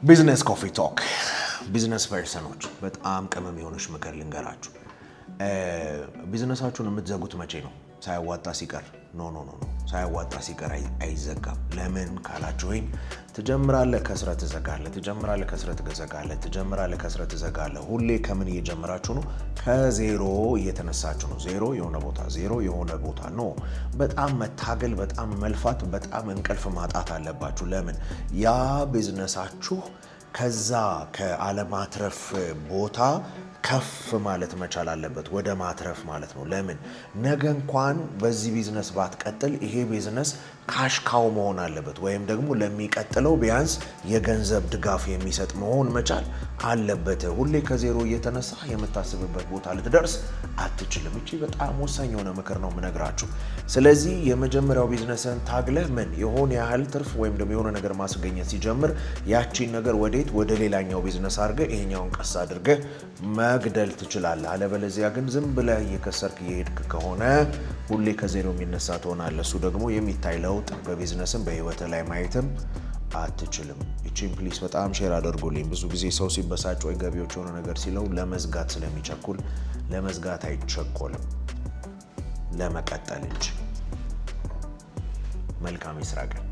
ቢዝነስ ኮፊ ቶክ ቢዝነስ ፐርሰኖች በጣም ቅመም የሆነች ምክር ልንገራችሁ። ቢዝነሳችሁን የምትዘጉት መቼ ነው? ሳያዋጣ ሲቀር። ኖ ሳያዋጣ ሲቀር አይዘጋም። ለምን ካላችሁኝ፣ ትጀምራለህ ከስረት ትዘጋለህ፣ ትጀምራለህ ከስረት ትዘጋለህ፣ ትጀምራለህ ከስረት ትዘጋለህ። ሁሌ ከምን እየጀመራችሁ ነው? ከዜሮ እየተነሳችሁ ነው። ዜሮ የሆነ ቦታ ነው። በጣም መታገል፣ በጣም መልፋት፣ በጣም እንቅልፍ ማጣት አለባችሁ። ለምን? ያ ቢዝነሳችሁ ከዛ ከአለማትረፍ ቦታ ከፍ ማለት መቻል አለበት፣ ወደ ማትረፍ ማለት ነው። ለምን? ነገ እንኳን በዚህ ቢዝነስ ባትቀጥል ይሄ ቢዝነስ ካሽካው መሆን አለበት፣ ወይም ደግሞ ለሚቀጥለው ቢያንስ የገንዘብ ድጋፍ የሚሰጥ መሆን መቻል አለበት። ሁሌ ከዜሮ እየተነሳ የምታስብበት ቦታ ልትደርስ አትችልም። እቺ በጣም ወሳኝ የሆነ ምክር ነው የምነግራችሁ። ስለዚህ የመጀመሪያው ቢዝነስን ታግለህ ምን የሆነ ያህል ትርፍ ወይም ደግሞ የሆነ ነገር ማስገኘት ሲጀምር ያቺን ነገር ወደ ሌላኛው ቢዝነስ አድርገህ ይሄኛውን ቀስ አድርገህ መግደል ትችላለህ። አለበለዚያ ግን ዝም ብለህ እየከሰርክ እየሄድክ ከሆነ ሁሌ ከዜሮ የሚነሳ ትሆናለህ። እሱ ደግሞ የሚታይ ለውጥ በቢዝነስም በህይወት ላይ ማየትም አትችልም። እቺን ፕሊስ በጣም ሼር አድርጉልኝ። ብዙ ጊዜ ሰው ሲበሳጭ ወይ ገቢዎች የሆነ ነገር ሲለው ለመዝጋት ስለሚቸኩል፣ ለመዝጋት አይቸኮልም፣ ለመቀጠል እንጂ። መልካም የስራ ቀን።